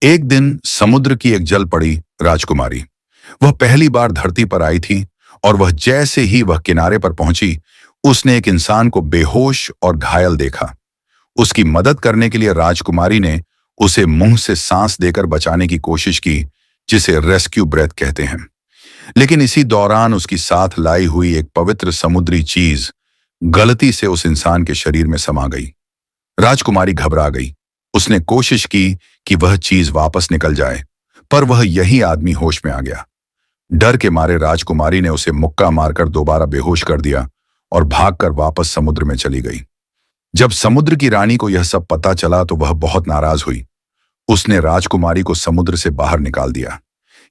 एक दिन समुद्र की एक जल पड़ी राजकुमारी। वह पहली बार धरती पर आई थी और वह जैसे ही वह किनारे पर पहुंची, उसने एक इंसान को बेहोश और घायल देखा। उसकी मदद करने के लिए राजकुमारी ने उसे मुंह से सांस देकर बचाने की कोशिश की, जिसे रेस्क्यू ब्रेथ कहते हैं। लेकिन इसी दौरान उसकी साथ लाई हुई एक पवित्र समुद्री चीज गलती से उस इंसान के शरीर में समा गई। राजकुमारी घबरा गई। उसने कोशिश की कि वह चीज वापस निकल जाए, पर वह यही आदमी होश में आ गया। डर के मारे राजकुमारी ने उसे मुक्का मारकर दोबारा बेहोश कर दिया और भागकर वापस समुद्र में चली गई। जब समुद्र की रानी को यह सब पता चला तो वह बहुत नाराज हुई। उसने राजकुमारी को समुद्र से बाहर निकाल दिया,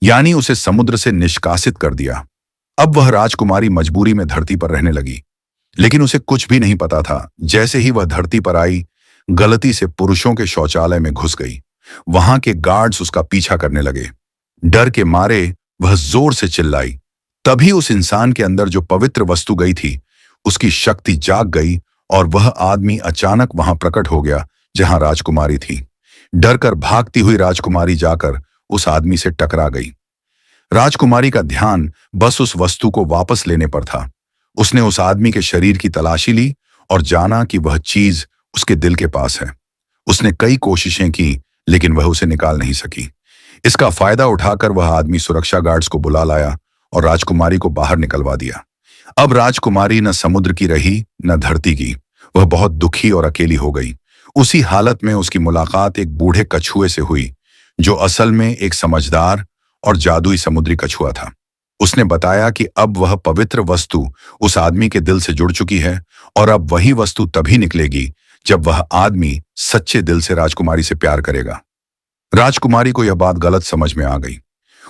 यानी उसे समुद्र से निष्कासित कर दिया। अब वह राजकुमारी मजबूरी में धरती पर रहने लगी, लेकिन उसे कुछ भी नहीं पता था। जैसे ही वह धरती पर आई, गलती से पुरुषों के शौचालय में घुस गई। वहां के गार्ड्स उसका पीछा करने लगे। डर के मारे वह जोर से चिल्लाई। तभी उस इंसान के अंदर जो पवित्र वस्तु गई थी, उसकी शक्ति जाग गई और वह आदमी अचानक वहां प्रकट हो गया जहां राजकुमारी थी। डरकर भागती हुई राजकुमारी जाकर उस आदमी से टकरा गई। राजकुमारी का ध्यान बस उस वस्तु को वापस लेने पर था। उसने उस आदमी के शरीर की तलाशी ली और जाना कि वह चीज उसके दिल के पास है। उसने कई कोशिशें की, लेकिन वह उसे निकाल नहीं सकी। इसका फायदा उठाकर वह आदमी सुरक्षा गार्ड्स को बुला लाया और राजकुमारी को बाहर निकलवा दिया। अब राजकुमारी न समुद्र की रही न धरती की। वह बहुत दुखी और अकेली हो गई। उसी हालत में उसकी मुलाकात एक बूढ़े कछुए से हुई, जो असल में एक समझदार और जादुई समुद्री कछुआ था। उसने बताया कि अब वह पवित्र वस्तु उस आदमी के दिल से जुड़ चुकी है और अब वही वस्तु तभी निकलेगी जब वह आदमी सच्चे दिल से राजकुमारी से प्यार करेगा। राजकुमारी को यह बात गलत समझ में आ गई।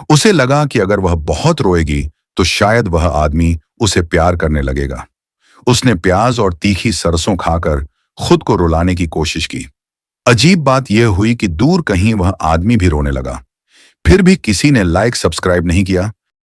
उसे लगा कि अगर वह बहुत रोएगी तो शायद वह आदमी उसे प्यार करने लगेगा। उसने प्याज और तीखी सरसों खाकर खुद को रुलाने की कोशिश की। अजीब बात यह हुई कि दूर कहीं वह आदमी भी रोने लगा। फिर भी किसी ने लाइक सब्सक्राइब नहीं किया।